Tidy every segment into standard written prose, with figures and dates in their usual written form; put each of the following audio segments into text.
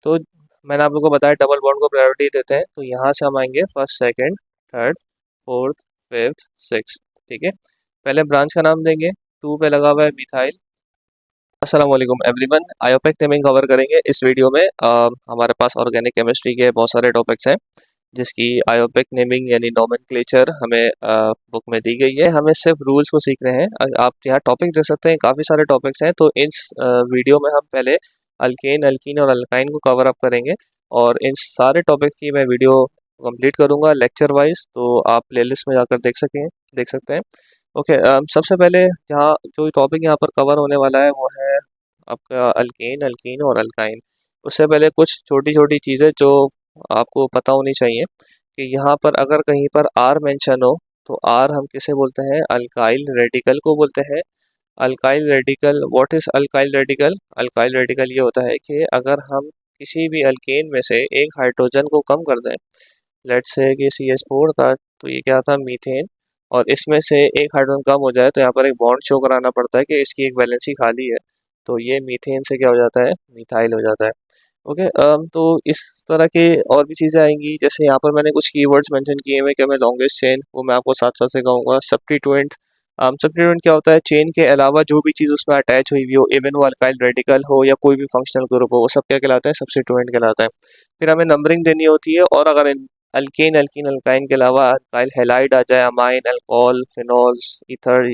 तो मैंने आप लोगों को बताया डबल बॉन्ड को प्रायोरिटी देते हैं, तो यहाँ से हम आएंगे first, second, third, fourth, fifth, six. ठीक है, पहले ब्रांच का नाम देंगे। टू पे लगा हुआ है मिथाइल। अस्सलाम वालेकुम एवरीवन, आयोपेक नेमिंग कवर करेंगे इस वीडियो में। हमारे पास ऑर्गेनिक केमिस्ट्री के बहुत सारे टॉपिक्स हैं जिसकी आयोपेक नेमिंग यानी नोमेनक्लेचर हमें बुक में दी गई है। हमें सिर्फ रूल्स को सीख रहे हैं। आप यहाँ टॉपिक देख सकते हैं, काफ़ी सारे टॉपिक्स हैं। तो इस वीडियो में हम पहले अल्केन, अल्कीन और अल्काइन को कवर अप करेंगे और इन सारे टॉपिक की मैं वीडियो कंप्लीट करूँगा लेक्चर वाइज, तो आप प्लेलिस्ट में जाकर देख सकते हैं। ओके, सबसे पहले यहाँ जो टॉपिक यहाँ पर कवर होने वाला है वो है आपका अल्केन, अल्कीन और अल्काइन। उससे पहले कुछ छोटी छोटी चीज़ें जो आपको पता होनी चाहिए कि यहाँ पर अगर कहीं पर आर मेंशन हो तो आर हम किसे बोलते हैं? अल्काइल रेडिकल को बोलते हैं। Alkyl radical, what is alkyl radical? Alkyl radical ये होता है कि अगर हम किसी भी अल्केन में से एक हाइड्रोजन को कम कर दें, लेट्स से कि CH4 था तो ये क्या था? मीथेन। और इसमें से एक हाइड्रोजन कम हो जाए तो यहाँ पर एक बॉन्ड शो कराना पड़ता है कि इसकी एक वैलेंसी खाली है, तो ये मीथेन से क्या हो जाता है? मिथाइल हो जाता है। ओके, तो इस तरह के और भी चीज़ें आएंगी, जैसे यहाँ पर मैंने कुछ कीवर्ड्स मेंशन किए हुए कि मैं लॉन्गेस्ट चेन, वो मैं आपको साथ साथ से कहूँगा। सब्स्टिट्यूएंट, सब्स्टिट्यूएंट क्या होता है? चेन के अलावा जो भी चीज़ उसमें अटैच हुई हुई हो, इवन वो अल्काइल रेडिकल हो या कोई भी फंक्शनल ग्रुप हो, वो सब क्या कहलाता है? सब्स्टिट्यूएंट कहलाता है। फिर हमें नंबरिंग देनी होती है, और अगर अल्केन, अल्कीन, अल्काइन के अलावा अल्काइल हैलाइड आ जाए, amine, alcohol, phenols, ether,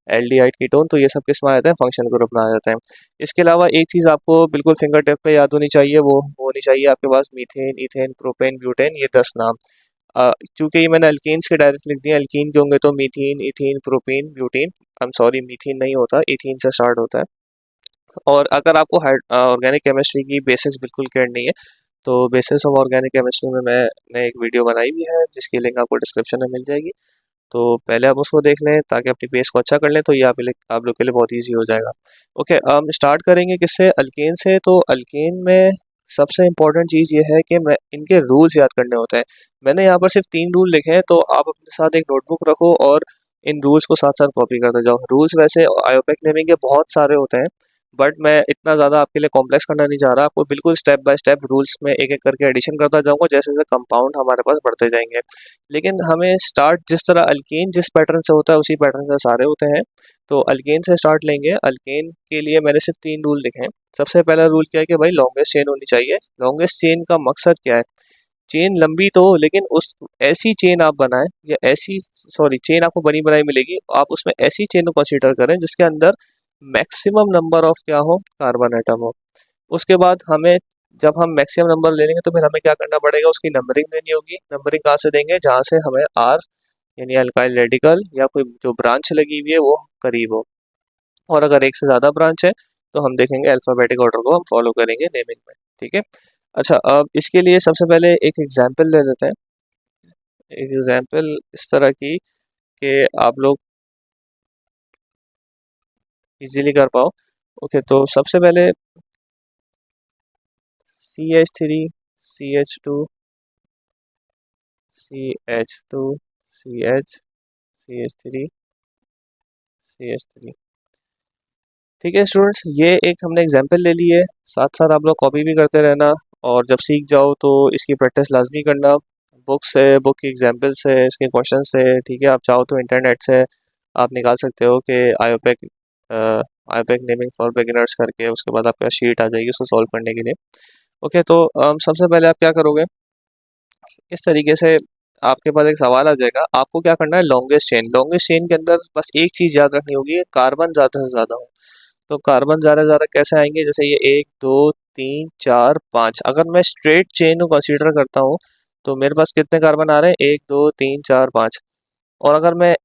aldehyde ketone, तो ये सब किस में आ जाते हैं? फंक्शनल ग्रुप में आ जाते हैं। इसके अलावा एक चीज़ आपको बिल्कुल फिंगर टिप पे याद होनी चाहिए, वो होनी चाहिए आपके पास मीथेन, इथेन, प्रोपेन, ब्यूटेन, ये 10 नाम। चूंकि ये मैंने अल्कीन्स के डायरेक्ट लिख दिए, अल्कीन के होंगे तो methane, ethane, propane, butane. I am sorry, methane नहीं होता, इथेन से स्टार्ट होता है। और अगर आपको ऑर्गेनिक केमिस्ट्री की बेसिक्स बिल्कुल क्लियर नहीं है, तो बेसिक्स ऑफ ऑर्गेनिक केमिस्ट्री में मैंने एक वीडियो बनाई हुई है जिसकी लिंक आपको डिस्क्रिप्शन में मिल जाएगी। तो पहले आप उसको देख लें ताकि अपनी बेस को अच्छा कर लें, तो ये आप लोग के लिए बहुत ईजी हो जाएगा। ओके, हम स्टार्ट करेंगे किससे? अल्केन से। तो अल्केन में सबसे इम्पोर्टेंट चीज़ ये है कि मैं इनके रूल्स याद करने होते हैं। मैंने यहाँ पर सिर्फ 3 रूल लिखे हैं, तो आप अपने साथ एक नोटबुक रखो और इन रूल्स को साथ साथ कॉपी करते जाओ। रूल्स वैसे आयोपेक नेमिंग के बहुत सारे होते हैं, बट मैं इतना ज़्यादा आपके लिए कॉम्प्लेक्स करना नहीं चाह रहा। आपको बिल्कुल स्टेप बाय स्टेप रूल्स में एक एक करके एडिशन करता जाऊंगा, जैसे जैसे कंपाउंड हमारे पास बढ़ते जाएंगे। लेकिन हमें स्टार्ट जिस तरह अल्केन जिस पैटर्न से होता है उसी पैटर्न से सारे होते हैं। तो अल्केन से स्टार्ट लेंगे। अल्केन के लिए मैंने सिर्फ 3 रूल लिखे हैं। सबसे पहला रूल क्या है कि भाई लॉन्गेस्ट चेन होनी चाहिए। लॉन्गेस्ट चेन का मकसद क्या है? चेन लंबी तो हो, लेकिन उस ऐसी चेन आप बनाएं, या ऐसी, सॉरी, चेन आपको बनी बनाई मिलेगी, आप उसमें ऐसी चेन को कंसीडर करें जिसके अंदर मैक्सिमम नंबर ऑफ क्या हो? कार्बन एटम हो। उसके बाद हमें, जब हम मैक्सिमम नंबर ले लेंगे तो फिर हमें क्या करना पड़ेगा? उसकी नंबरिंग देनी होगी। नंबरिंग कहाँ से देंगे? जहाँ से हमें आर यानी अल्काइल रेडिकल या कोई जो ब्रांच लगी हुई है वो करीब हो। और अगर एक से ज़्यादा ब्रांच है तो हम देखेंगे अल्फ़ाबेटिक ऑर्डर को हम फॉलो करेंगे नेमिंग में। ठीक है, अच्छा, अब इसके लिए सबसे पहले एक एग्जाम्पल ले लेते हैं। एक एग्जाम्पल इस तरह की कि आप लोग इजीली कर पाओ। ओके, तो सबसे पहले CH3, CH2, CH2, CH, CH3, CH3। ठीक है स्टूडेंट्स, ये एक हमने एग्जाम्पल ले ली है। साथ साथ आप लोग कॉपी भी करते रहना, और जब सीख जाओ तो इसकी प्रैक्टिस लाजमी करना। बुक से, बुक की एग्जाम्पल से, इसके क्वेश्चन से। ठीक है, आप चाहो तो इंटरनेट से आप निकाल सकते हो कि आयोपेक आयोपेक नेमिंग फॉर बिगिनर्स करके, उसके बाद आपके पास शीट आ जाएगी उसको सॉल्व करने के लिए। ओके, तो सबसे पहले आप क्या करोगे? इस तरीके से आपके पास एक सवाल आ जाएगा, आपको क्या करना है? लॉन्गेस्ट चेन, लॉन्गेस्ट चेन के अंदर बस एक चीज़ याद रखनी होगी, कार्बन ज़्यादा से ज़्यादा हो। तो कार्बन ज़्यादा से ज़्यादा कैसे आएंगे? जैसे ये 1 2 3 4 5, अगर मैं स्ट्रेट चेन को कंसीडर करता हूँ तो मेरे पास कितने कार्बन आ रहे हैं? 1 2 3 4 5। और अगर मैं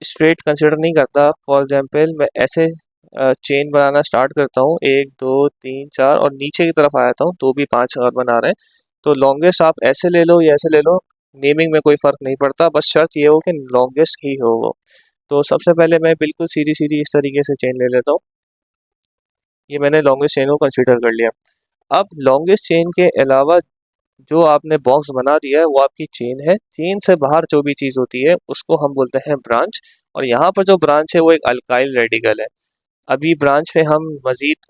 स्ट्रेट कंसीडर नहीं करता, फॉर एग्जांपल मैं ऐसे चेन बनाना स्टार्ट करता हूँ, 1 2 3 4, और नीचे की तरफ आ जाता हूँ तो भी 5 कार्बन आ रहे हैं। तो लॉन्गेस्ट आप ऐसे ले लो या ऐसे ले लो, नेमिंग में कोई फ़र्क नहीं पड़ता, बस शर्त ये हो कि लॉन्गेस्ट ही हो वो। तो सबसे पहले मैं बिल्कुल सीधी सीधी इस तरीके से चेन ले लेता हूँ। ये मैंने लॉन्गेस्ट चेन को कंसीडर कर लिया। अब लॉन्गेस्ट चेन के अलावा जो आपने बॉक्स बना दिया है वो आपकी चेन है। चेन से बाहर जो भी चीज़ होती है उसको हम बोलते हैं ब्रांच। और यहाँ पर जो ब्रांच है वो एक अल्काइल रेडिकल है। अभी ब्रांच में हम मज़ीद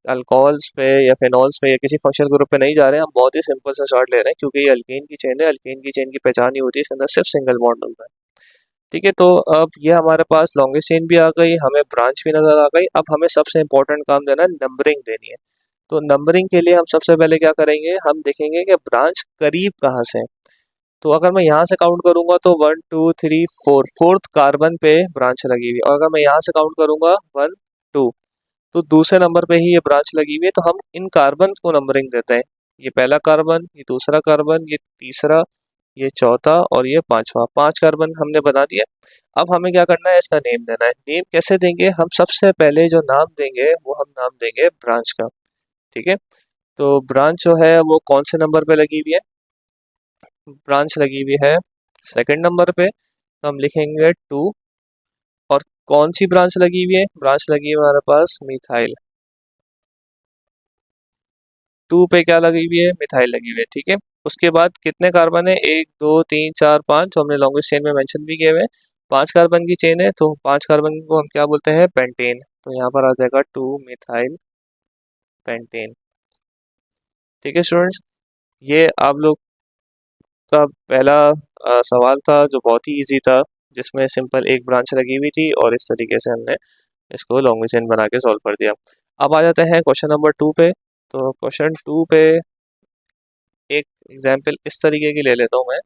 अल्कोहल्स पे या फिनॉल्स पे या किसी फंक्शनल ग्रुप पे नहीं जा रहे हैं, हम बहुत ही सिंपल सा शॉर्ट ले रहे हैं, क्योंकि ये अल्केन की चेन है, अल्केन की चेन की पहचान ही होती है इसके अंदर सिर्फ सिंगल बॉन्ड होता है। ठीक है, तो अब ये हमारे पास लॉन्गेस्ट चेन भी आ गई, हमें ब्रांच भी नजर आ गई। अब हमें सबसे इंपॉर्टेंट काम देना है, नंबरिंग देनी है। तो नंबरिंग के लिए हम सबसे पहले क्या करेंगे, हम देखेंगे कि ब्रांच करीब कहाँ से है। तो अगर मैं यहाँ से काउंट करूंगा तो 1 2 3 4, फोर्थ कार्बन पे ब्रांच लगी हुई है। और अगर मैं यहाँ से काउंट करूंगा 1 2, तो दूसरे नंबर पे ही ये ब्रांच लगी हुई है। तो हम इन कार्बन को नंबरिंग देते हैं, ये पहला कार्बन, ये दूसरा कार्बन, ये तीसरा, ये चौथा और ये पांचवा। 5 कार्बन हमने बना दिया। अब हमें क्या करना है, इसका नेम देना है। नेम कैसे देंगे, हम सबसे पहले जो नाम देंगे वो हम नाम देंगे ब्रांच का। ठीक है, तो ब्रांच जो है वो कौन से नंबर पे लगी हुई है, ब्रांच लगी हुई है सेकंड नंबर पे, तो हम लिखेंगे 2। और कौन सी ब्रांच लगी हुई है, ब्रांच लगी है हमारे पास मिथाइल। 2 पे क्या लगी हुई है, मिथाइल लगी हुई है। ठीक है, उसके बाद कितने कार्बन है, 1 2 3 4 5, जो हमने लॉन्गेस्ट चेन में मेंशन भी किए हुए हैं। 5 कार्बन की चेन है, तो 5 कार्बन को हम क्या बोलते हैं, पेंटेन। तो यहाँ पर आ जाएगा 2 मिथाइल पेंटेन। ठीक है स्टूडेंट्स, ये आप लोग का पहला सवाल था, जो बहुत ही इजी था, जिसमें सिंपल एक ब्रांच लगी हुई थी और इस तरीके से हमने इसको लॉन्ग चेन बना के सॉल्व कर दिया। अब आ जाते हैं क्वेश्चन नंबर 2 पे। तो क्वेश्चन 2 पे एक एग्जाम्पल इस तरीके की ले लेता हूँ मैं,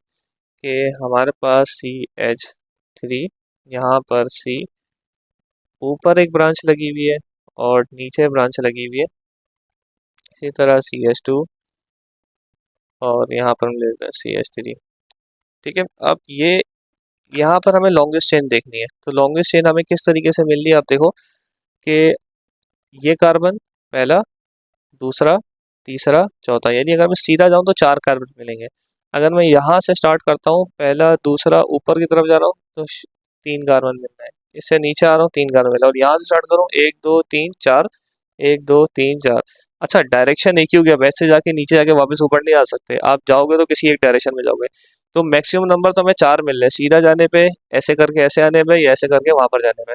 कि हमारे पास CH3, यहाँ पर C, ऊपर एक ब्रांच लगी हुई है और नीचे ब्रांच लगी हुई है। इसी तरह CH2 और यहाँ पर हम ले लेते हैं CH3। ठीक है, अब ये यहाँ पर हमें लॉन्गेस्ट चेन देखनी है। तो लॉन्गेस्ट चेन हमें किस तरीके से मिल रही है, आप देखो कि ये कार्बन पहला, दूसरा, तीसरा, चौथा, यानी अगर मैं सीधा जाऊँ तो 4 कार्बन मिलेंगे। अगर मैं यहाँ से स्टार्ट करता हूँ, पहला दूसरा, ऊपर की तरफ जा रहा हूँ तो 3 कार्बन मिल रहा है। इससे नीचे आ रहा हूँ, 3 कार्बन मिला। और यहाँ से स्टार्ट करूँ, 1 2 3 4, 1 2 3 4। अच्छा, डायरेक्शन एक ही हो गया, वैसे जाके नीचे जाके वापस ऊपर नहीं आ सकते, आप जाओगे तो किसी एक डायरेक्शन में जाओगे। तो मैक्सिमम नंबर तो हमें 4 मिल रहे हैं, सीधा जाने पे, ऐसे करके ऐसे आने पे, या ऐसे करके वहां पर जाने में।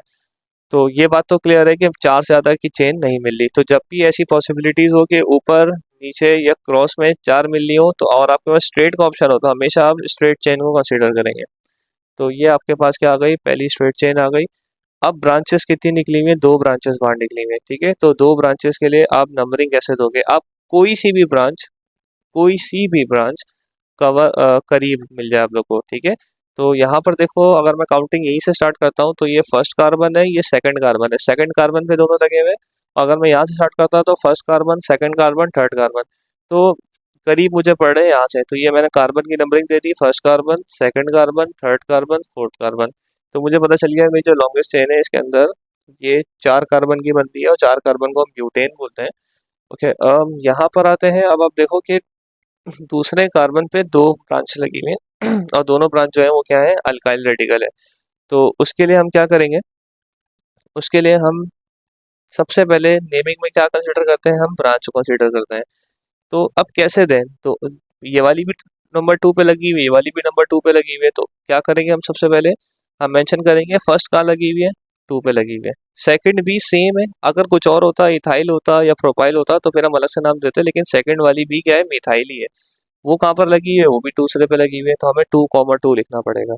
तो ये बात तो क्लियर है कि 4 से ज़्यादा की चेन नहीं मिल रही। तो जब भी ऐसी पॉसिबिलिटीज़ हो कि ऊपर, नीचे या क्रॉस में 4 मिल रही हो, तो और आपके पास स्ट्रेट का ऑप्शन हो, तो हमेशा आप स्ट्रेट चेन को कंसीडर करेंगे। तो ये आपके पास क्या आ गई, पहली स्ट्रेट चेन आ गई। अब ब्रांचेस कितनी निकली हुई है, 2 ब्रांचेस बाहर निकली हुई है। ठीक है, तो 2 ब्रांचेस के लिए आप नंबरिंग कैसे दोगे, आप कोई सी भी ब्रांच, कोई सी भी ब्रांच कवर करीब मिल जाए आप लोग को। ठीक है, तो यहाँ पर देखो, अगर मैं काउंटिंग यहीं से स्टार्ट करता हूँ, तो ये फर्स्ट कार्बन है, ये सेकंड कार्बन है, सेकंड कार्बन पे दोनों लगे हुए हैं। अगर मैं यहाँ से स्टार्ट करता हूँ तो first carbon, second carbon, third carbon, तो करीब मुझे पड़ रहे हैं यहाँ से। तो ये मैंने कार्बन की नंबरिंग दे दी, first carbon, second carbon, third carbon, fourth carbon. तो मुझे पता चल गया मेरी जो लॉन्गेस्ट चेन है इसके अंदर ये 4 कार्बन की बनती है, और 4 कार्बन को हम ब्यूटेन बोलते हैं। ओके, यहाँ पर आते हैं। अब आप देखो कि दूसरे कार्बन पे 2 ब्रांच लगी हुई है और दोनों ब्रांच जो है वो क्या है, अल्काइल रेडिकल है। तो उसके लिए हम क्या करेंगे, उसके लिए हम सबसे पहले नेमिंग में क्या कंसीडर करते हैं, हम ब्रांच को कंसीडर करते हैं। तो अब कैसे दें, तो ये वाली भी नंबर 2 पे लगी हुई है, ये वाली भी नंबर 2 पे लगी हुई है। तो क्या करेंगे, हम सबसे पहले हम मेंशन करेंगे फर्स्ट कहाँ लगी हुई है, 2 पे लगी हुई है। सेकंड भी सेम है, अगर कुछ और होता, इथाइल होता या प्रोपाइल होता, तो फिर हम अलग से नाम देते, लेकिन सेकंड वाली भी क्या है, मिथाइल ही है। वो कहाँ पर लगी हुई है, वो भी दूसरे पे लगी हुई है, तो हमें 2 2 लिखना पड़ेगा।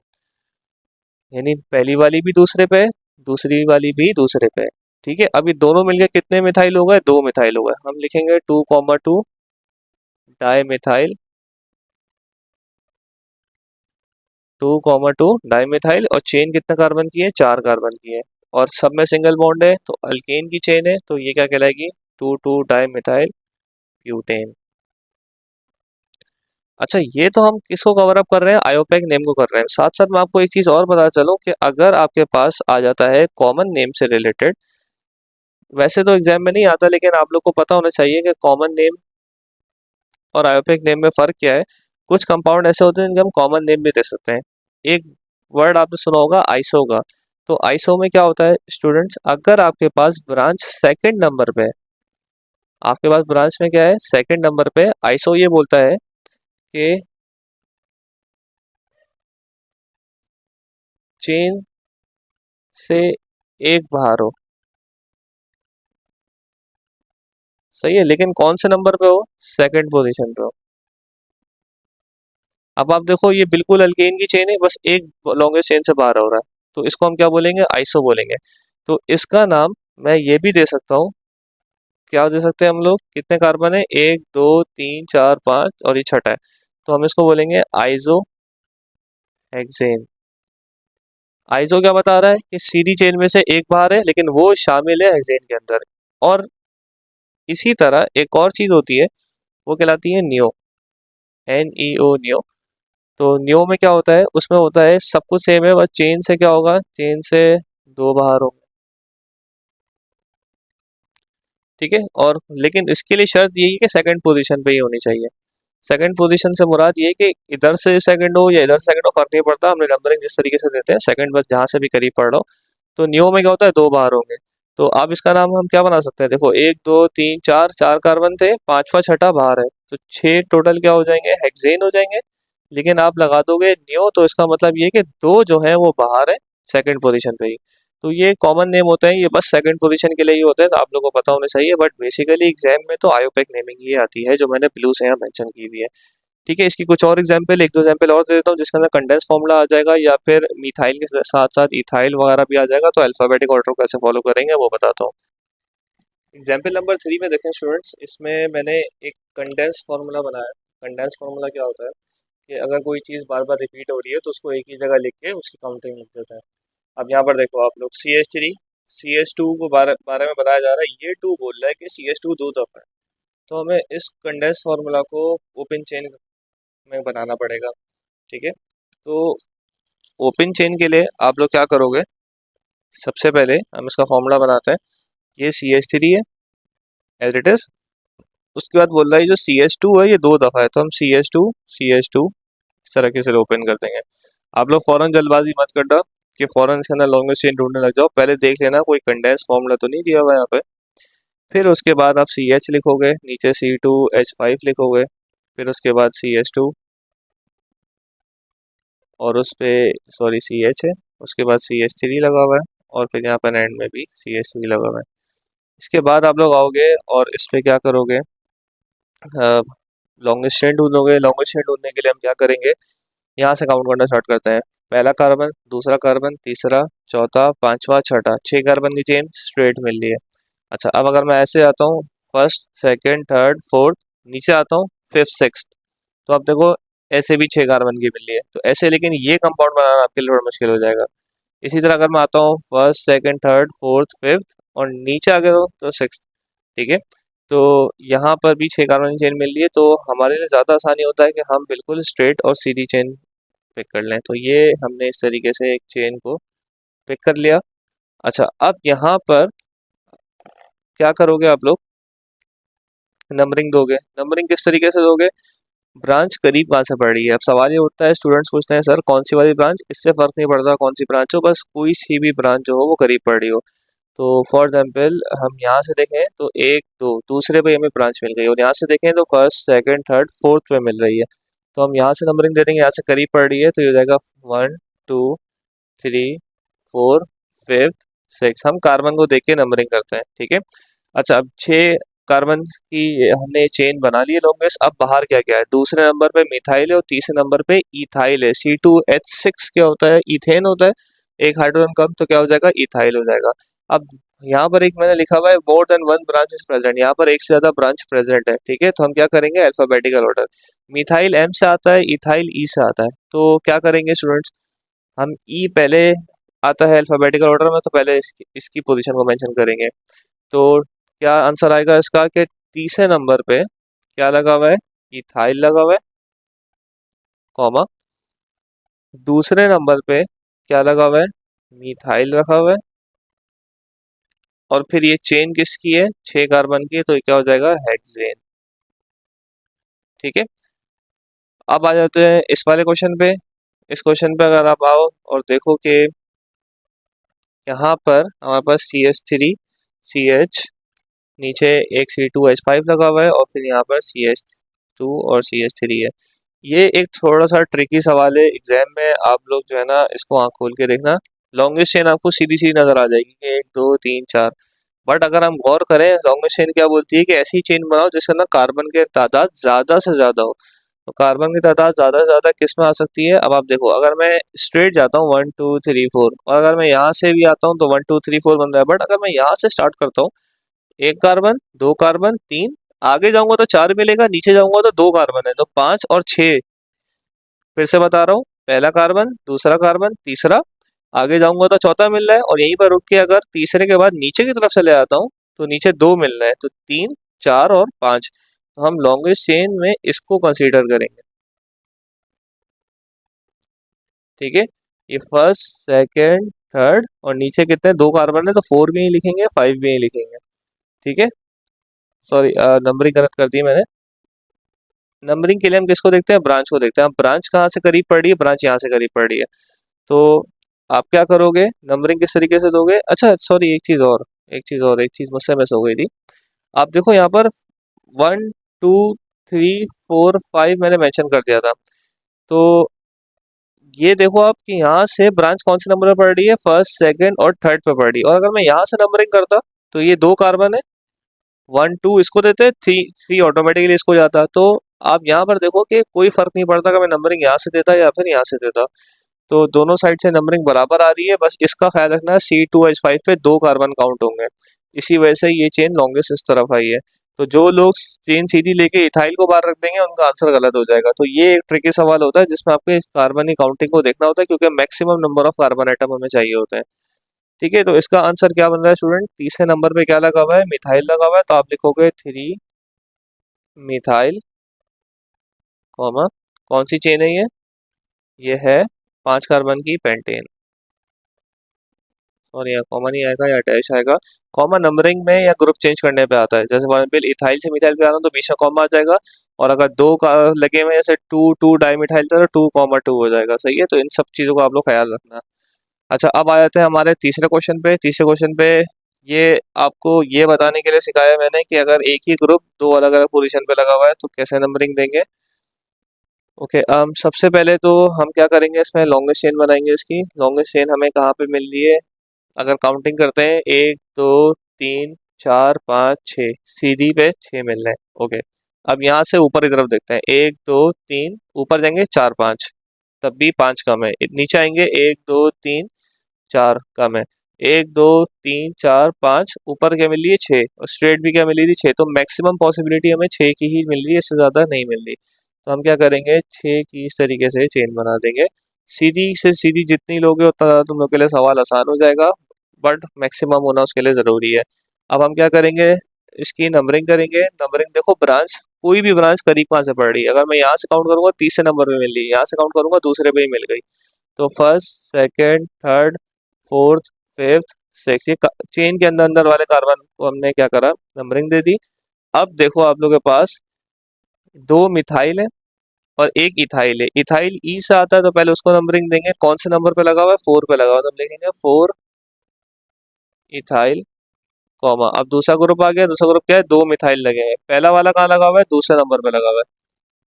यानी पहली वाली भी दूसरे पे, दूसरी वाली भी दूसरे पे। ठीक है, अभी दोनों मिलके कितने मिथाइल हो गए, 2 मिथाइल हो गए। हम लिखेंगे 2 2 डाई मिथाइल, 2 2 डाई मिथाइल। और चेन कितना कार्बन की है, 4 कार्बन की है, और सब में सिंगल बॉन्ड है, तो अल्केन की चेन है, तो ये क्या कहलाएगी, 2 2 डाई मिथाइल ब्यूटेन। अच्छा, ये तो हम किसको कवर अप कर रहे हैं, आयोपेक नेम को कर रहे हैं। साथ साथ मैं आपको एक चीज और बता चलूं कि अगर आपके पास आ जाता है कॉमन नेम से रिलेटेड, वैसे तो एग्जाम में नहीं आता, लेकिन आप लोग को पता होना चाहिए कि कॉमन नेम और आयोपेक नेम में फ़र्क क्या है। कुछ कंपाउंड ऐसे होते हैं जिनके हम कॉमन नेम भी दे सकते हैं। एक वर्ड आपने सुना होगा, आइसो का। तो आइसो में क्या होता है स्टूडेंट्स, अगर आपके पास ब्रांच सेकंड नंबर पे, आपके पास ब्रांच में क्या है, सेकंड नंबर पे, आइसो ये बोलता है कि चेन से एक बाहर हो। सही है, लेकिन कौन से नंबर पे हो? सेकंड पोजीशन पे हो। अब आप देखो ये बिल्कुल अल्केन की चेन है, बस एक लॉन्गेस्ट चेन से बाहर हो रहा है, तो इसको हम क्या बोलेंगे? आइसो बोलेंगे। तो इसका नाम मैं ये भी दे सकता हूँ, क्या दे सकते हैं हम लोग? कितने कार्बन है? एक, दो, तीन, चार, पाँच और ये छठा है, तो हम इसको बोलेंगे आइसो हेक्सेन। आइसो क्या बता रहा है? कि सीधी चेन में से एक बाहर है, लेकिन वो शामिल है हेक्सेन के अंदर। और इसी तरह एक और चीज होती है, वो कहलाती है नियो। NEO, neo. तो नियो में क्या होता है? उसमें होता है सब कुछ सेम है, बस चेन से क्या होगा? चेन से दो बाहर होंगे। ठीक है, और लेकिन इसके लिए शर्त यही है कि सेकंड पोजीशन पे ही होनी चाहिए। सेकंड पोजीशन से मुराद ये है कि इधर से सेकंड हो या इधर सेकंड हो, फर्क नहीं पड़ता, हमने नंबरिंग जिस तरीके से देते हैं, सेकंड बस जहाँ से भी करीब पड़ रहा हो। तो नियो में क्या होता है? दो बाहर होंगे। तो अब इसका नाम हम क्या बना सकते हैं? देखो, एक, दो, तीन, चार, चार कार्बन थे, पांचवा छठा बाहर है, तो छह टोटल क्या हो जाएंगे? हेक्सेन हो जाएंगे। लेकिन आप लगा दोगे न्यू, तो इसका मतलब ये कि दो जो है वो बाहर है, सेकंड पोजीशन पे ही। तो ये कॉमन नेम होते हैं, ये बस सेकंड पोजीशन के लिए ही होते हैं, तो आप लोगों को पता होना चाहिए। बट बेसिकली एग्जाम में तो आयोपेक नेमिंग ये आती है, जो मैंने ब्लू से यहाँ मेंशन की हुई है। ठीक है, इसकी कुछ और एग्जाम्पल, एक दो एग्जाम्पल और दे देता हूँ, जिसके अंदर कंडेंस फॉर्मूला आ जाएगा, या फिर मिथाइल के साथ साथ इथाइल वगैरह भी आ जाएगा। तो अल्फाबेटिक ऑर्डर कैसे फॉलो करेंगे वो बताता हूँ। एग्जाम्पल नंबर 3 में देखें स्टूडेंट्स, इसमें मैंने एक कंडेंस फार्मूला बनाया। कंडेंस फार्मूला क्या होता है? कि अगर कोई चीज़ बार बार रिपीट हो रही है, तो उसको एक ही जगह लिख के उसकी काउंटिंग लिख देते हैं। अब यहाँ पर देखो आप लोग, CH3 को बारे में बताया जा रहा है, ये टू बोल रहा है कि CH2 दो दफा है। तो हमें इस कंडेंस फार्मूला को ओपन चेन में बनाना पड़ेगा। ठीक है, तो ओपन चेन के लिए आप लोग क्या करोगे? सबसे पहले हम इसका फॉर्मूला बनाते हैं। ये CH3 है, एज इट इज। उसके बाद बोल रहा है जो CH2 है ये दो दफा है, तो हम CH2 इस तरीके से ओपन कर देंगे। आप लोग फौरन जल्दबाजी मत करना कि फौरन इसके अंदर लॉन्गेस्ट चेन ढूंढने लग जाओ, पहले देख लेना कोई कंडेंस फॉर्मूला तो नहीं दिया हुआ है यहाँ पे। फिर उसके बाद आप CH लिखोगे, नीचे C2H5 लिखोगे, फिर उसके बाद CH2, और उस पे सॉरी CH है, उसके बाद CH3 लगा हुआ है, और फिर यहाँ पर एंड में भी CH3 लगा हुआ है। इसके बाद आप लोग आओगे और इस पे क्या करोगे? लॉन्गेस्ट चेन ढूंढोगे। लॉन्गेस्ट चेन ढूंढने के लिए हम क्या करेंगे? यहाँ से काउंट करना स्टार्ट करते हैं। पहला कार्बन, दूसरा कार्बन, तीसरा, चौथा, पांचवा, छठा, छह कार्बन की चेन स्ट्रेट मिल रही है। अच्छा, अब अगर मैं ऐसे आता हूँ, फर्स्ट, सेकंड, थर्ड, फोर्थ, नीचे आता हूँ, फिफ्थ, सिक्स्थ, तो आप देखो ऐसे भी छह कार्बन की मिल रही है, तो ऐसे लेकिन ये कंपाउंड बनाना आपके लिए थोड़ा मुश्किल हो जाएगा। इसी तरह अगर मैं आता हूँ first, second, third, fourth, fifth, और नीचे आ गया तो सिक्स्थ। ठीक है, तो यहाँ पर भी छह कार्बन की चेन मिल रही है, तो हमारे लिए ज़्यादा आसानी होता है कि हम बिल्कुल स्ट्रेट और सीधी चेन पिक कर लें। तो ये हमने इस तरीके से एक चेन को पिक कर लिया। अच्छा, अब यहाँ पर क्या करोगे आप लोग? नंबरिंग दोगे। नंबरिंग किस तरीके से दोगे? ब्रांच करीब कहाँ से पड़ रही है? अब सवाल ये उठता है, स्टूडेंट्स पूछते हैं सर कौन सी वाली ब्रांच? इससे फर्क नहीं पड़ता कौन सी ब्रांच हो, बस कोई सी भी ब्रांच जो हो वो करीब पड़ रही हो। तो फॉर एग्जाम्पल हम यहाँ से देखें तो एक, दो, दूसरे पे हमें ब्रांच मिल गई, और यहाँ से देखें तो फर्स्ट, सेकंड, थर्ड, फोर्थ पे मिल रही है। तो हम यहाँ से नंबरिंग दे देंगे, यहाँ से करीब पड़ रही है, तो ये हो जाएगा 1, 2, 3, 4, फिफ्थ, सिक्स। हम कार्बन को देख के नंबरिंग करते हैं। ठीक है, अच्छा, अब छः कार्बन की हमने चेन बना ली है लॉन्गेस्ट। अब बाहर क्या क्या है? दूसरे नंबर पे मिथाइल है, और तीसरे नंबर पे इथाइल है। C2H6 क्या होता है? इथेन होता है। एक हाइड्रोजन कम, तो क्या हो जाएगा? इथाइल हो जाएगा। अब यहाँ पर एक मैंने लिखा हुआ है more than one branch is present, यहाँ पर एक से ज्यादा ब्रांच प्रेजेंट है। ठीक है, तो हम क्या करेंगे? Alphabetical order. मिथाइल M से आता है, इथाइल E से आता है, तो क्या करेंगे स्टूडेंट्स? हम E पहले आता है अल्फाबेटिकल ऑर्डर में, तो पहले इसकी पोजीशन को मेंशन करेंगे। तो क्या आंसर आएगा इसका? कि तीसरे नंबर पे क्या लगा हुआ है? इथाइल लगा हुआ है, कॉमा, दूसरे नंबर पे क्या लगा हुआ है? मिथाइल रखा हुआ है, और फिर ये चेन किसकी है? छह कार्बन की है, तो ये क्या हो जाएगा? हेक्सेन। ठीक है, अब आ जाते हैं इस वाले क्वेश्चन पे। इस क्वेश्चन पे अगर आप आओ और देखो कि यहाँ पर हमारे पास CH3, CH, नीचे एक C2H5 लगा हुआ है, और फिर यहाँ पर CH2 और CH3 है। ये एक थोड़ा सा ट्रिकी सवाल है, एग्जाम में आप लोग जो है ना इसको आंख खोल के देखना। लॉन्गेस्ट चेन आपको सीधी सीधी नजर आ जाएगी कि एक, दो, तीन, चार, बट अगर हम गौर करें लॉन्गेस्ट चेन क्या बोलती है कि ऐसी चेन बनाओ जिसके अंदर कार्बन के तादाद ज़्यादा से ज़्यादा हो। तो कार्बन की तादाद ज़्यादा से ज़्यादा किस में आ सकती है? अब आप देखो, अगर मैं स्ट्रेट जाता हूँ 1 2 3 4, और अगर मैं यहाँ से भी आता हूँ तो 1 2 3 4 बन रहा है, बट अगर मैं यहाँ से स्टार्ट करता हूँ, एक कार्बन, दो कार्बन, तीन, आगे जाऊंगा तो चार मिलेगा, नीचे जाऊंगा तो दो कार्बन है, तो पांच और छह। फिर से बता रहा हूँ, पहला कार्बन, दूसरा कार्बन, तीसरा, आगे जाऊंगा तो चौथा मिल रहा है, और यहीं पर रुक के अगर तीसरे के बाद नीचे की तरफ चले आता हूँ तो नीचे दो मिल रहे हैं, तो तीन, चार और पांच। तो हम लॉन्गेस्ट चेन में इसको कंसीडर करेंगे। ठीक है, ये फर्स्ट, सेकंड, थर्ड, और नीचे कितने, दो कार्बन है तो फोर भी नहीं लिखेंगे, फाइव भी नहीं लिखेंगे। ठीक है, सॉरी, नंबरिंग गलत कर दी मैंने। नंबरिंग के लिए हम किसको देखते हैं? ब्रांच को देखते हैं। हम ब्रांच कहाँ से करीब पड़ रही है? ब्रांच यहाँ से करीब पड़ रही है। तो आप क्या करोगे, नंबरिंग किस तरीके से दोगे? अच्छा सॉरी, एक चीज मुझसे मिस हो गई थी। आप देखो यहाँ पर 1 2 3 4 5 मैंने मेंशन कर दिया था। तो ये देखो आप कि यहाँ से ब्रांच कौन से नंबर पे पड़ रही है? फर्स्ट, सेकंड और थर्ड पे पड़ रही है। और अगर मैं यहाँ से नंबरिंग करता तो ये दो कार्बन है, 1 2 इसको देते, थ्री थ्री ऑटोमेटिकली इसको जाता। तो आप यहाँ पर देखो कि कोई फर्क नहीं पड़ता कि मैं नंबरिंग यहाँ से देता या फिर यहाँ से देता, तो दोनों साइड से नंबरिंग बराबर आ रही है। बस इसका ख्याल रखना है, C2H5 पे दो कार्बन काउंट होंगे, इसी वजह से ये चेन लॉन्गेस्ट इस तरफ आई है। तो जो लोग चेन सीधी लेके इथाइल को बाहर रख देंगे उनका आंसर गलत हो जाएगा। तो ये एक ट्रिकी सवाल होता है जिसमें आपके कार्बन की काउंटिंग को देखना होता है, क्योंकि maximum number of carbon atom हमें चाहिए होते हैं। ठीक है, तो इसका आंसर क्या बन रहा है स्टूडेंट? तीसरे नंबर पे क्या लगा हुआ है? मिथाइल लगा हुआ है, तो आप लिखोगे 3 मिथाइल, कॉमा, कौन सी चेन है ये है 5 कार्बन की पेंटेन। और यहाँ कॉमा नहीं आएगा, या डैश आएगा। कॉमा नंबरिंग में या ग्रुप चेंज करने पे आता है। जैसे फॉर एग्जाम्पल इथाइल से मिथाइल पे आ रहा हूँ तो बीच में कॉमा आ जाएगा, और अगर दो का लगे हुए जैसे टू टू डाई मिथाइल तो 2 2 हो जाएगा। सही है, तो इन सब चीज़ों का आप लोग ख्याल रखना। अच्छा, अब आ जाते हैं हमारे तीसरे क्वेश्चन पे। तीसरे क्वेश्चन पे ये आपको ये बताने के लिए सिखाया मैंने कि अगर एक ही ग्रुप दो अलग अलग पोजीशन पे लगा हुआ है तो कैसे नंबरिंग देंगे। ओके, सबसे पहले तो हम क्या करेंगे, इसमें लॉन्गेस्ट चेन बनाएंगे। इसकी लॉन्गेस्ट चेन हमें कहाँ पे मिल रही है? अगर काउंटिंग करते हैं, 1 2 3 4 5 6, सीधी पे 6 मिल रहे हैं। ओके, अब यहाँ से ऊपर की तरफ देखते हैं, 1 2 3, ऊपर जाएंगे 4 5, तब भी 5 कम है। नीचे आएंगे 1 2 3 4 कम है, 1 2 3 4 5, ऊपर क्या मिल रही है? 6, और स्ट्रेट भी क्या मिल रही थी? 6। तो मैक्सिमम पॉसिबिलिटी हमें 6 की ही मिल रही है, इससे ज़्यादा नहीं मिल रही। तो हम क्या करेंगे, 6 की इस तरीके से चेन बना देंगे। सीधी से सीधी जितनी लोगे उतना ज़्यादा तुम लोग के लिए सवाल आसान हो जाएगा, बट मैक्सिमम होना उसके लिए ज़रूरी है। अब हम क्या करेंगे, इसकी नंबरिंग करेंगे। नंबरिंग देखो, ब्रांच, कोई भी ब्रांच करीब कहाँ से पड़ रही है? अगर मैं यहाँ से काउंट करूंगा तीसरे नंबर पे मिल रही है, यहाँ से काउंट करूंगा दूसरे पे ही मिल गई। तो first, second, third, fourth, fifth, six, ये चेन के अंदर अंदर वाले कार्बन को हमने क्या करा, नंबरिंग दे दी। अब देखो आप लोगों के पास दो मिथाइल है और एक इथाइल है। इथाइल ई से आता है तो पहले उसको नंबरिंग देंगे। कौन से नंबर पे लगा हुआ है? 4 पे लगा हुआ है, तो हम लिखेंगे 4 इथाइल, कॉमा। अब दूसरा ग्रुप आ गया। दूसरा ग्रुप क्या है? दो मिथाइल लगे हैं। पहला वाला कहाँ लगा हुआ है? दूसरे नंबर पे लगा हुआ है,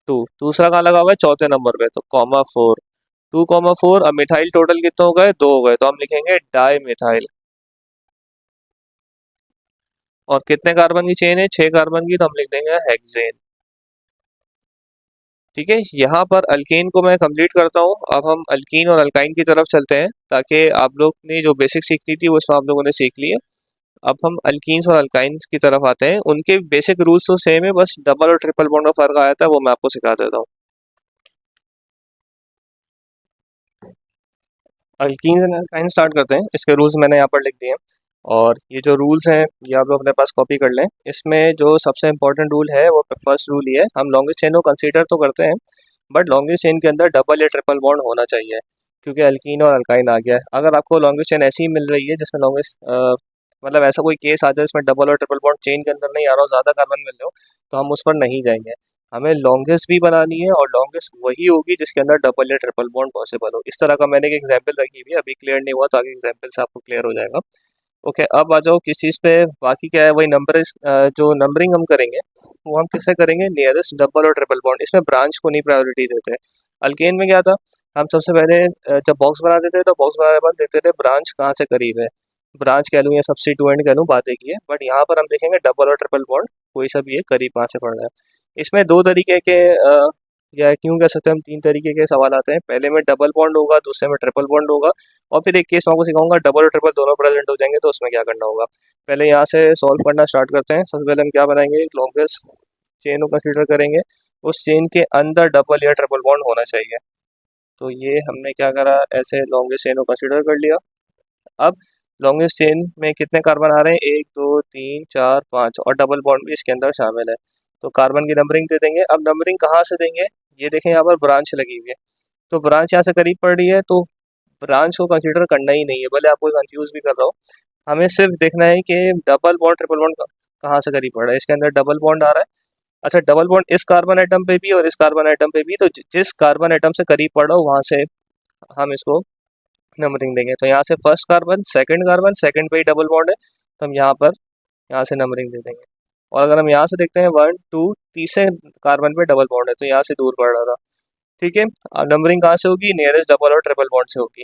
2। दूसरा कहाँ लगा हुआ है? चौथे नंबर पे, तो कॉमा 4, 2 कॉमा 4। अब मिथाइल टोटल कितने हो गए? दो हो गए, तो हम लिखेंगे डाई मिथाइल। और कितने कार्बन की चेन है? 6 कार्बन की, तो हम लिख देंगे हेक्सेन। ठीक है, यहाँ पर अल्केन को मैं कंप्लीट करता हूँ। अब हम अल्कीन और अल्काइन की तरफ चलते हैं, ताकि आप लोग ने जो बेसिक सीखनी थी वो इसमें आप लोगों ने सीख ली है। अब हम अल्कीन्स और अल्काइंस की तरफ आते हैं। उनके बेसिक रूल्स तो सेम है, बस डबल और ट्रिपल बॉन्ड का फर्क आया था, वो मैं आपको सिखा देता हूँ। अल्कीन्स एंड अल्काइन स्टार्ट करते हैं। इसके रूल्स मैंने यहाँ पर लिख दिए हैं, और ये जो रूल्स हैं ये आप लोग अपने पास कॉपी कर लें। इसमें जो सबसे इंपॉर्टेंट रूल है वो फर्स्ट रूल ये है, हम लॉन्गेस्ट चेन को कंसीडर तो करते हैं, बट लॉन्गेस्ट चेन के अंदर डबल या ट्रिपल बॉन्ड होना चाहिए, क्योंकि अल्कीन और अल्काइन आ गया है। अगर आपको लॉन्गेस्ट चेन ऐसी ही मिल रही है जिसमें लॉन्गेस्ट मतलब ऐसा कोई केस आ जाए इसमें डबल और ट्रिपल बॉन्ड चेन के अंदर नहीं आ रहा हो, ज़्यादा कार्बन मिल रहे हो, तो हम उस पर नहीं जाएंगे। हमें लॉन्गेस्ट भी बनानी है, और लॉन्गेस्ट वही होगी जिसके अंदर डबल या ट्रिपल बॉन्ड पॉसिबल हो। इस तरह का मैंने एक एग्जाम्पल रखी हुई है, अभी क्लियर नहीं हुआ तो आगे एग्जाम्पल से आपको क्लियर हो जाएगा। ओके, अब आ जाओ किस चीज़ पे। बाकी क्या है, वही नंबर, जो नंबरिंग हम करेंगे वो हम किससे करेंगे? नियरेस्ट डबल और ट्रिपल बॉन्ड। इसमें ब्रांच को नहीं प्रायोरिटी देते। अल्केन में क्या था, हम सबसे पहले जब बॉक्स बनाते थे तो बॉक्स बनाने के बाद देखते थे ब्रांच कहाँ से करीब है। ब्रांच कह लूँ या सब्स्टिट्यूएंट कह लूँ, बात एक ही है। बट यहाँ पर हम देखेंगे डबल और ट्रिपल बॉन्ड कोई सा भी एक करीब कहाँ से पड़ रहा है। इसमें दो तरीके के या क्यों कह सकते हैं हम, तीन तरीके के सवाल आते हैं। पहले में डबल बॉन्ड होगा, दूसरे में ट्रिपल बॉन्ड होगा, और फिर एक केस मैं आपको सिखाऊंगा डबल और ट्रिपल दोनों प्रेजेंट हो जाएंगे तो उसमें क्या करना होगा। पहले यहाँ से सॉल्व करना स्टार्ट करते हैं। सबसे पहले हम क्या बनाएंगे, एक लॉन्गेस्ट चेन को कंसीडर करेंगे। उस चेन के अंदर डबल या ट्रिपल बॉन्ड होना चाहिए। तो ये हमने क्या करा, ऐसे लॉन्गेस्ट चेन को कंसीडर कर लिया। अब लॉन्गेस्ट चेन में कितने कार्बन आ रहे हैं, 1 2 3 4 5, और डबल बॉन्ड भी इसके अंदर शामिल है। तो कार्बन की नंबरिंग दे देंगे। अब नंबरिंग कहाँ से देंगे, ये देखें यहाँ पर ब्रांच लगी हुई है, तो ब्रांच यहाँ से करीब पड़ रही है, तो ब्रांच को कंसीडर करना ही नहीं है, भले आपको कंफ्यूज भी कर रहा हो। हमें सिर्फ देखना है कि डबल बॉन्ड ट्रिपल बॉन्ड कहाँ से करीब पड़ रहा है। इसके अंदर डबल बॉन्ड आ रहा है। अच्छा, डबल बॉन्ड इस कार्बन आइटम पे भी और इस कार्बन आइटम पे भी, तो जिस कार्बन आइटम से करीब पड़ रहा हो वहां से हम इसको नंबरिंग देंगे। तो यहाँ से फर्स्ट कार्बन, सेकंड पे ही डबल बॉन्ड है, तो हम यहाँ पर यहाँ से नंबरिंग दे देंगे। और अगर हम यहाँ से देखते हैं 1 2, तीसरे कार्बन पे डबल बॉन्ड है, तो यहाँ से दूर पड़ रहा था। ठीक है, अब नंबरिंग कहाँ से होगी, नियरेस्ट डबल और ट्रिपल बॉन्ड से होगी।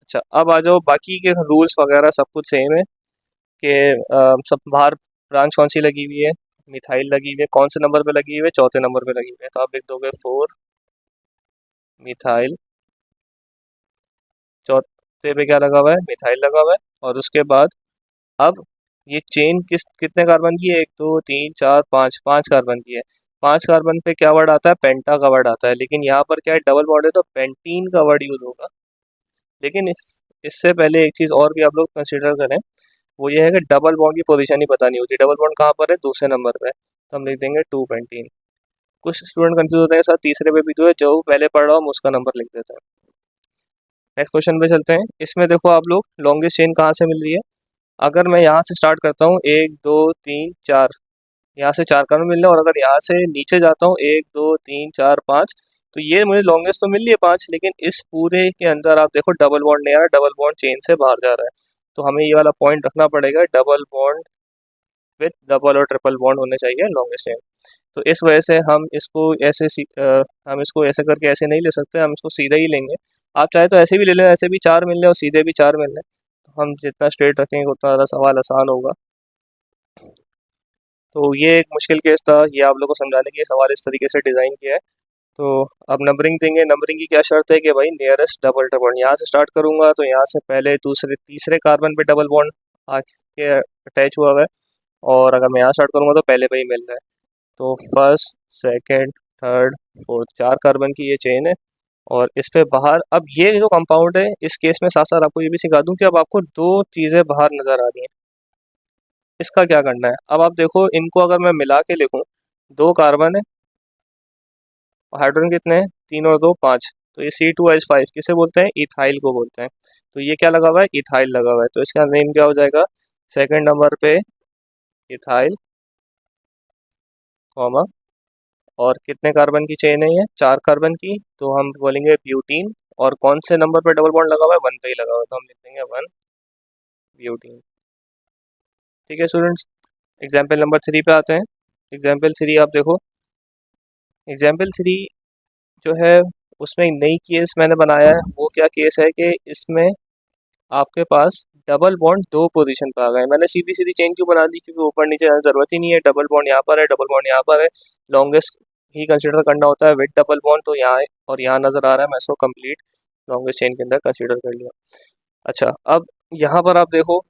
अच्छा, अब आ जाओ, बाकी के रूल्स वगैरह सब कुछ सेम है कि सब बाहर ब्रांच कौन सी लगी हुई है, मिथाइल लगी हुई है। कौन से नंबर पे लगी हुई है, चौथे नंबर पे लगी हुई है, तो आप लिख दोगे 4 मिथाइल। चौथे पे क्या लगा हुआ है, मिथाइल लगा हुआ है। और उसके बाद अब ये चेन कितने कार्बन की है, 1 2 3 4 5, 5 कार्बन की है। 5 कार्बन पे क्या वर्ड आता है, पेंटा का वर्ड आता है। लेकिन यहाँ पर क्या है, डबल बॉन्ड है, तो पेंटीन का वर्ड यूज होगा। लेकिन इससे पहले एक चीज़ और भी आप लोग कंसिडर करें, वो ये है कि डबल बॉन्ड की पोजीशन ही पता नहीं होती। डबल बॉन्ड कहाँ पर है, दूसरे नंबर पे, तो हम लिख देंगे 2 पेंटीन। कुछ स्टूडेंट कंफ्यूज होते हैं सर तीसरे पे भी तो है, जो पहले पढ़ रहा हूँ उसका नंबर लिख देते हैं। नेक्स्ट क्वेश्चन पे चलते हैं। इसमें देखो आप लोग, लॉन्गेस्ट चेन कहाँ से मिल रही है। अगर मैं यहाँ से स्टार्ट करता हूँ 1 2 3 4, यहाँ से 4 कार्बन मिल रहे हैं, और अगर यहाँ से नीचे जाता हूँ 1 2 3 4 5, तो ये मुझे लॉन्गेस्ट तो मिल रही है 5, लेकिन इस पूरे के अंदर आप देखो डबल बॉन्ड नहीं आ रहा, डबल बॉन्ड चेन से बाहर जा रहा है। तो हमें ये वाला पॉइंट रखना पड़ेगा, डबल बॉन्ड विथ डबल और ट्रिपल बॉन्ड होने चाहिए लॉन्गेस्ट चेन। तो इस वजह से हम इसको ऐसे करके ऐसे नहीं ले सकते, हम इसको सीधा ही लेंगे। आप चाहे तो ऐसे भी ले लें, ऐसे भी 4 मिल रहे और सीधे भी 4 मिल रहे, तो हम जितना स्ट्रेट रखेंगे उतना ज़्यादा सवाल आसान होगा। तो ये एक मुश्किल केस था, ये आप लोगों को समझाने के लिए सवाल इस तरीके से डिज़ाइन किया है। तो अब नंबरिंग देंगे। नंबरिंग की क्या शर्त है कि भाई नियरेस्ट डबल ट्रिपल, यहाँ से स्टार्ट करूँगा तो यहाँ से पहले दूसरे तीसरे कार्बन पे डबल बॉन्ड आके अटैच हुआ हुआ है, और अगर मैं यहाँ स्टार्ट करूँगा तो पहले पे ही मिल रहा है। तो first second third fourth, 4 carbon की ये चेन है। और इस पे बाहर, अब ये जो कंपाउंड है, इस केस में साथ साथ आपको ये भी सिखा दूं कि अब आपको दो चीज़ें बाहर नज़र आ रही हैं। इसका क्या करना है, अब आप देखो इनको अगर मैं मिला के लिखूं, 2 कार्बन है, हाइड्रोजन कितने हैं, 3 और 2 5, तो ये C2H5 किसे बोलते हैं, इथाइल को बोलते हैं। तो ये क्या लगा हुआ है, इथाइल लगा हुआ है, तो इसका नेम क्या हो जाएगा, सेकंड नंबर पे इथाइल, कॉमा, और कितने कार्बन की चेन है ये, 4 कार्बन की, तो हम बोलेंगे ब्यूटीन। और कौन से नंबर पे डबल बॉन्ड लगा हुआ है, 1 पे ही लगा हुआ है, तो हम लिख देंगे 1 ब्यूटीन। ठीक है स्टूडेंट्स, एग्जाम्पल नंबर 3 पे आते हैं। एग्जाम्पल 3 आप देखो, एग्जाम्पल 3 जो है उसमें एक नई केस मैंने बनाया है। वो क्या केस है कि इसमें आपके पास डबल बॉन्ड 2 पोजीशन पे आ गए। मैंने सीधी सीधी चेन क्यों बना दी, क्योंकि ऊपर नीचे जाने की जरूरत ही नहीं है। डबल बॉन्ड यहाँ पर है, डबल बॉन्ड यहाँ पर है, लॉन्गेस्ट ही कंसिडर करना होता है विद डबल बॉन्ड, तो यहाँ और यहाँ नज़र आ रहा है, मैं इसको कंप्लीट लॉन्गेस्ट चेन के अंदर कंसिडर कर लिया। अच्छा, अब यहाँ पर आप देखो,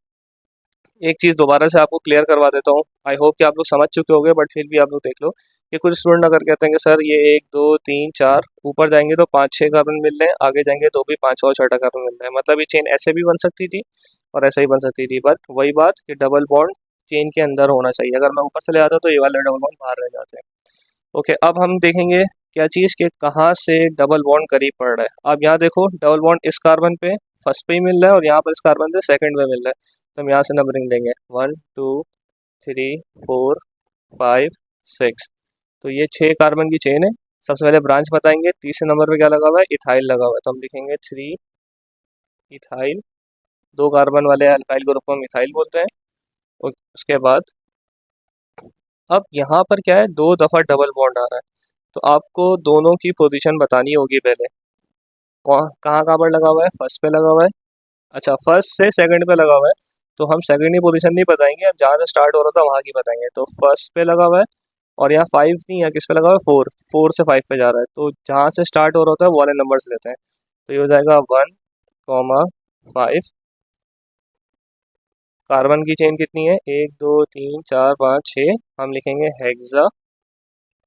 एक चीज़ दोबारा से आपको क्लियर करवा देता हूँ। आई होप कि आप लोग समझ चुके होंगे, बट फिर भी आप लोग देख लो कि कुछ स्टूडेंट अगर कहते हैं कि सर ये 1 2 3 4 ऊपर जाएंगे तो 5 6 कार्बन मिल रहे हैं, आगे जाएंगे तो भी 5वां और छठा कार्बन मिल रहा है, मतलब ये चेन ऐसे भी बन सकती थी और ऐसे ही बन सकती थी। बट वही बात कि डबल बॉन्ड चेन के अंदर होना चाहिए। अगर मैं ऊपर से ले आता तो ये वाले डबल बॉन्ड बाहर रह जाते हैं। ओके, अब हम देखेंगे क्या चीज़ कि कहाँ से डबल बॉन्ड करीब पड़ रहा है। अब यहाँ देखो, डबल बॉन्ड इस कार्बन पे फर्स्ट पे ही मिल रहा है, और यहाँ पर इस कार्बन पे सेकंड पे मिल रहा है, तो हम यहाँ से नंबरिंग देंगे 1 2 3 4 5 6। तो ये 6 कार्बन की चेन है। सबसे पहले ब्रांच बताएंगे, तीसरे नंबर पे क्या लगा हुआ है, इथाइल लगा हुआ है, तो हम लिखेंगे 3 इथाइल। 2 कार्बन वाले अल्काइल ग्रुप को हम इथाइल बोलते हैं। और उसके बाद अब यहाँ पर क्या है, 2 दफ़ा डबल बॉन्ड आ रहा है, तो आपको दोनों की पोजीशन बतानी होगी पहले। कहाँ कहाँ पर लगा हुआ है, फर्स्ट पे लगा हुआ है। अच्छा, फर्स्ट से सेकंड पे लगा हुआ है, तो हम सेकेंडरी पोजीशन नहीं बताएंगे, हम जहाँ से स्टार्ट हो रहा था वहाँ की बताएंगे। तो फर्स्ट पे लगा हुआ है और यहाँ 5 नहीं है, किस पे लगा हुआ है 4, 4 से 5 पे जा रहा है, तो जहाँ से स्टार्ट हो रहा होता है वो वाले नंबर्स लेते हैं। तो ये हो जाएगा 1, 5। कार्बन की चेन कितनी है, 1, 2, 3, 4, 5, 6, हम लिखेंगे हेक्सा।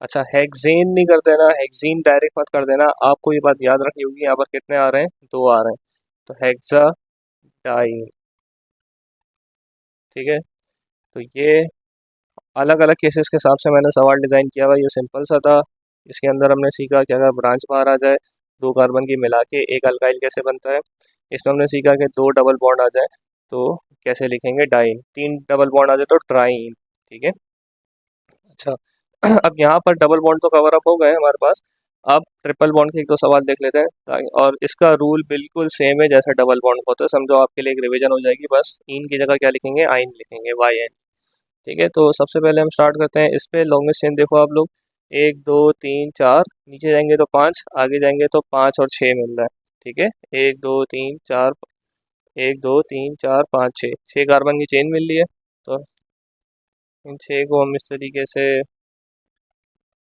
अच्छा, हेक्सेन नहीं कर देना, हेक्सीन डायरेक्ट मत कर देना, आपको ये बात याद रखनी होगी। यहाँ पर कितने आ रहे हैं, 2 आ रहे हैं, तो हेक्सा डाइन। ठीक है, तो ये अलग अलग केसेस के हिसाब से मैंने सवाल डिज़ाइन किया हुआ। ये सिंपल सा था, इसके अंदर हमने सीखा कि अगर ब्रांच बाहर आ जाए, 2 कार्बन की मिला के एक अल्काइल कैसे बनता है। इसमें हमने सीखा कि 2 डबल बॉन्ड आ जाए तो कैसे लिखेंगे डाइन, 3 डबल बॉन्ड आ जाए तो ट्राइन। ठीक है, अच्छा अब यहाँ पर डबल बॉन्ड तो कवर अप हो गए हमारे पास। अब ट्रिपल बॉन्ड के एक दो सवाल देख लेते हैं और इसका रूल बिल्कुल सेम है जैसे डबल बॉन्ड होता है, समझो आपके लिए एक रिवीजन हो जाएगी। बस इन की जगह क्या लिखेंगे, आइन लिखेंगे, वाई एन। ठीक है, तो सबसे पहले हम स्टार्ट करते हैं। इस पे लॉन्गेस्ट चेन देखो आप लोग, 1, 2, 3, 4, नीचे जाएंगे तो 5, आगे जाएंगे तो 5 और 6 मिल रहा है। ठीक है, 1, 2, 3, 4, 1, 2, 3, 4, 5, 6, 6 कार्बन की चेन मिल रही है। तो इन 6 को हम इस तरीके से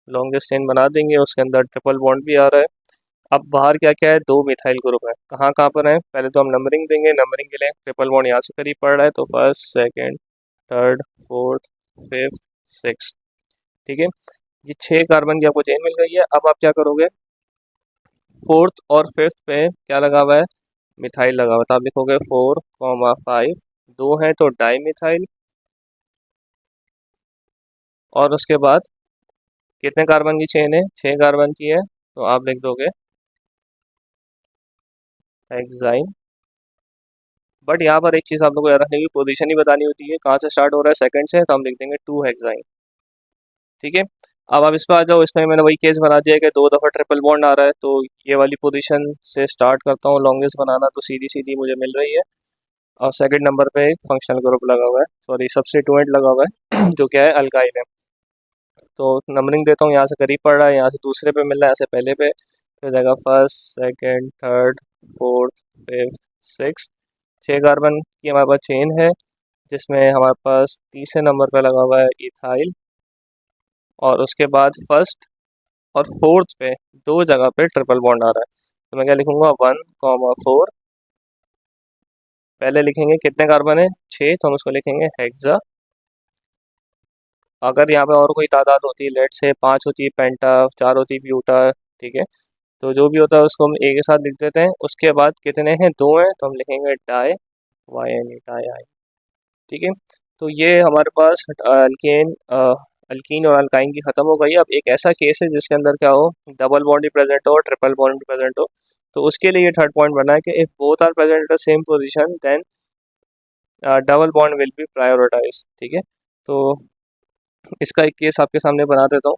लॉन्गेस्ट चेन बना देंगे, उसके अंदर ट्रिपल बॉन्ड भी आ रहा है। अब बाहर क्या क्या है, 2 मिथाइल ग्रुप है, कहाँ कहाँ पर है, पहले तो हम नंबरिंग देंगे। नंबरिंग के लिए ट्रिपल बॉन्ड यहाँ से करीब पड़ रहा है, तो first, second, third, fourth, fifth, six. ठीक है, ये 6 कार्बन की आपको चेन मिल गई है। अब आप क्या करोगे, फोर्थ और फिफ्थ पे क्या लगा हुआ है, मिथाइल लगा हुआ है, तो आप लिखोगे 4, 5, 2 है तो डाई मिथाइल। और उसके बाद कितने कार्बन की चेन है, 6 कार्बन की है, तो आप लिख दोगे हेक्साइन। बट यहाँ पर एक चीज़ आप लोगों को याद रखने की, पोजीशन ही बतानी होती है, कहाँ से स्टार्ट हो रहा है, सेकंड से, तो हम लिख देंगे 2 हेक्साइन। ठीक है, अब आप इस पर आ जाओ। इसमें मैंने वही केस बना दिया कि 2 दफ़ा ट्रिपल बॉन्ड आ रहा है, तो ये वाली पोजीशन से स्टार्ट करता हूँ लॉन्गेस्ट बनाना, तो सीधी सीधी मुझे मिल रही है। और सेकंड नंबर पे एक फंक्शनल ग्रुप लगा हुआ है, सॉरी सब्स्टिट्यूएंट लगा हुआ है जो क्या है, अल्काइल है। तो नंबरिंग देता हूँ, यहाँ से करीब पड़ रहा है, यहाँ से दूसरे पे मिल रहा है, ऐसे पहले पे हो जाएगा first, second, third, fourth, fifth, six. 6 carbon की हमारे पास चेन है, जिसमें हमारे पास तीसरे नंबर पे लगा हुआ है इथाइल। और उसके बाद फर्स्ट और फोर्थ पे 2 जगह पे ट्रिपल बॉन्ड आ रहा है, तो मैं क्या लिखूंगा, 1, 4। पहले लिखेंगे कितने कार्बन है, 6, तो हम उसको लिखेंगे हेक्सा। अगर यहाँ पे और कोई तादाद होती है, लेट से 5 होती है पेंटा, 4 होती है ब्यूटा। ठीक है, तो जो भी होता है उसको हम एक के साथ लिख देते हैं। उसके बाद कितने हैं, 2 हैं, तो हम लिखेंगे di, Y N E, di I. ठीक है, तो ये हमारे पास अल्कीन और अल्काइन की ख़त्म हो गई। अब एक ऐसा केस है जिसके अंदर क्या हो, डबल बॉन्ड भी प्रेजेंट हो और ट्रिपल बॉन्ड भी प्रेजेंट हो, तो उसके लिए ये थर्ड पॉइंट बना है कि if both are present at the same position then double bond will be prioritize. ठीक है, तो इसका एक केस आपके सामने बना देता हूँ।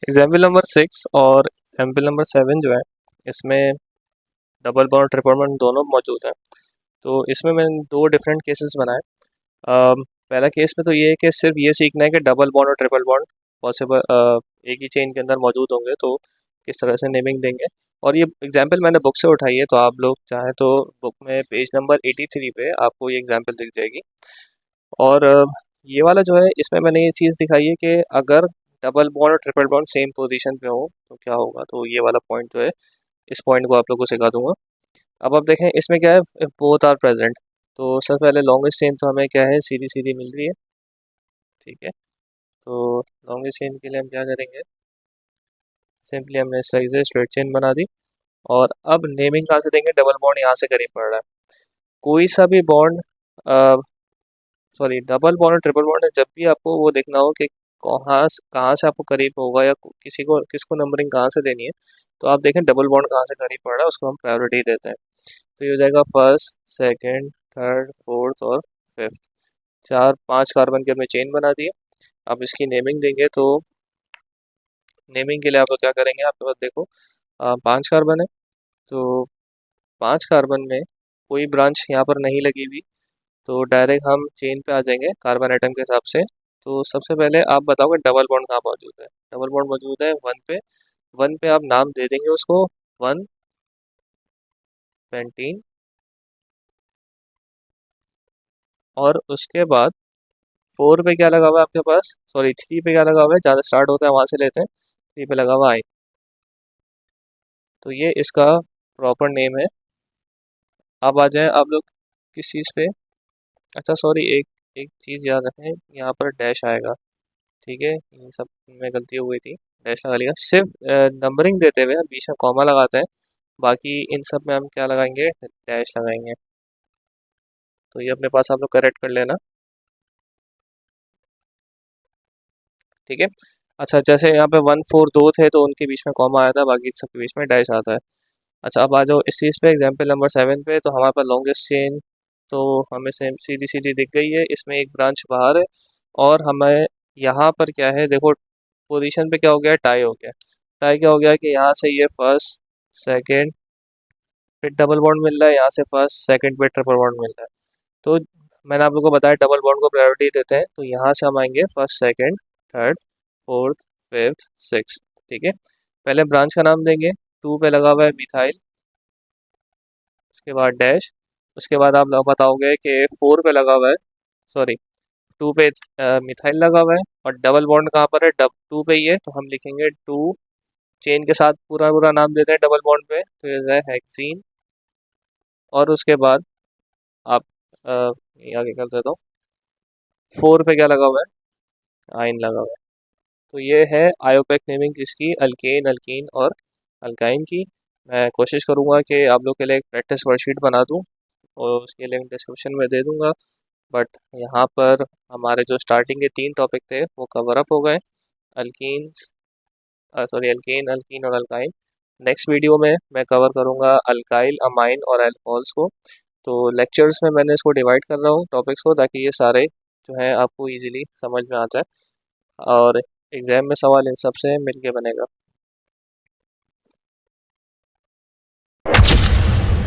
एग्जाम्पल नंबर 6 और एग्जाम्पल नंबर 7 जो है, इसमें डबल बॉन्ड ट्रिपल बॉन्ड दोनों मौजूद हैं। तो इसमें मैंने 2 डिफरेंट केसेस बनाए। पहला केस में तो ये है कि सिर्फ ये सीखना है कि डबल बॉन्ड और ट्रिपल बॉन्ड पॉसिबल एक ही चेन के अंदर मौजूद होंगे, तो किस तरह से नेमिंग देंगे। और ये एग्जाम्पल मैंने बुक से उठाई है, तो आप लोग चाहें तो बुक में पेज नंबर 83 पे आपको ये एग्जाम्पल दिख जाएगी। और ये वाला जो है, इसमें मैंने ये चीज़ दिखाई है कि अगर डबल बॉन्ड और ट्रिपल बॉन्ड सेम पोजीशन पे हो तो क्या होगा, तो ये वाला पॉइंट जो है, इस पॉइंट को आप लोग को सिखा दूंगा। अब आप देखें इसमें क्या है, बोथ आर प्रेजेंट। तो सबसे पहले लॉन्गेस्ट चेन तो हमें क्या है, सीधी सीधी मिल रही है। ठीक है, तो लॉन्गेस्ट चेन के लिए हम क्या करेंगे, सिंपली हमने इस तरीके से स्ट्रेट चेन बना दी। और अब नेमिंग कहाँ से देंगे, डबल बॉन्ड यहाँ से करीब पड़ रहा है, कोई सा भी बॉन्ड, सॉरी डबल बॉन्ड और ट्रिपल बॉन्ड है, जब भी आपको वो देखना हो कि कहाँ से आपको करीब होगा या किसी को किसको नंबरिंग कहाँ से देनी है, तो आप देखें डबल बॉन्ड कहाँ से करीब पड़ रहा है, उसको हम प्रायोरिटी देते हैं। तो ये हो जाएगा फर्स्ट, सेकंड, थर्ड, फोर्थ और फिफ्थ। 4, 5 कार्बन के हमने चेन बना दिए। अब इसकी नेमिंग देंगे, तो नेमिंग के लिए आप लोग क्या करेंगे, आपके पास देखो 5 कार्बन है, तो 5 कार्बन में कोई ब्रांच यहाँ पर नहीं लगी हुई, तो डायरेक्ट हम चेन पे आ जाएंगे कार्बन एटम के हिसाब से। तो सबसे पहले आप बताओगे डबल बॉन्ड कहाँ मौजूद है, डबल बॉन्ड मौजूद है 1 पे। 1 पे आप नाम दे देंगे उसको 1। पेंटीन, और उसके बाद 4 पे क्या लगा हुआ है आपके पास, सॉरी 3 पे क्या लगा हुआ है, जहाँ से स्टार्ट होता है वहाँ से लेते हैं, 3 पे लगा हुआ आई। तो ये इसका प्रॉपर नेम है। अब आ जाए आप लोग किस चीज़ पे, अच्छा सॉरी, एक एक चीज़ याद रखें, यहाँ पर डैश आएगा, ठीक है, ये सब में गलती हो गई थी, डैश लगा लिया। सिर्फ नंबरिंग देते हुए हम बीच में कॉमा लगाते हैं, बाकी इन सब में हम क्या लगाएंगे, डैश लगाएंगे। तो ये अपने पास आप लोग करेक्ट कर लेना, ठीक है। अच्छा, जैसे यहाँ पे 1 4 2 थे तो उनके बीच में कॉमा आया था, बाकी सबके बीच में डैश आता है। अच्छा, अब आ जाओ इस चीज़ पे, एग्जाम्पल नंबर 7 पे, तो हमारे पास लॉन्गेस्ट चेन तो हमें सेम सीधी सीधी दिख गई है, इसमें एक ब्रांच बाहर है, और हमें यहाँ पर क्या है, देखो पोजीशन पे क्या हो गया, टाई हो गया। टाई क्या हो गया कि यहाँ से ये फर्स्ट सेकंड फिर डबल बॉन्ड मिल रहा है, यहाँ से फर्स्ट सेकंड पे ट्रिपल बॉन्ड मिल रहा है। तो मैंने आप लोगों को बताया डबल बॉन्ड को प्रायोरिटी देते हैं, तो यहाँ से हम आएंगे first second third fourth fifth six, ठीक है। पहले ब्रांच का नाम देंगे, 2 पे लगा हुआ है मिथाइल, उसके बाद डैश, उसके बाद आप लोग बताओगे कि 4 पे लगा हुआ है, सॉरी 2 पे मिथाइल लगा हुआ है, और डबल बॉन्ड कहाँ पर है, 2 पे ही है, तो हम लिखेंगे 2, चेन के साथ पूरा पूरा नाम देते हैं डबल बॉन्ड पे, तो ये है हेक्सीन। और उसके बाद आप ये आगे कर देता हूँ, 4 पे क्या लगा हुआ है, आइन लगा हुआ है। तो ये है आयोपेक नेमिंग किसकी, अल्केन अल्कीन और अल्काइन की। मैं कोशिश करूँगा कि आप लोग के लिए एक प्रैक्टिस वर्कशीट बना दूँ, और उसके लिंक डिस्क्रिप्शन में दे दूँगा। बट यहाँ पर हमारे जो स्टार्टिंग के 3 टॉपिक थे वो कवर अप हो गए, अल्कीन्स, सॉरी अल्केन अल्कीन और अल्काइन। नेक्स्ट वीडियो में मैं कवर करूँगा अल्काइल अमाइन और अल्कोहल्स को। तो लेक्चर्स में मैंने इसको डिवाइड कर रहा हूँ टॉपिक्स को, ताकि ये सारे जो है आपको इजीली समझ में आ जाए, और एग्ज़ाम में सवाल इन सब से मिलके बनेगा।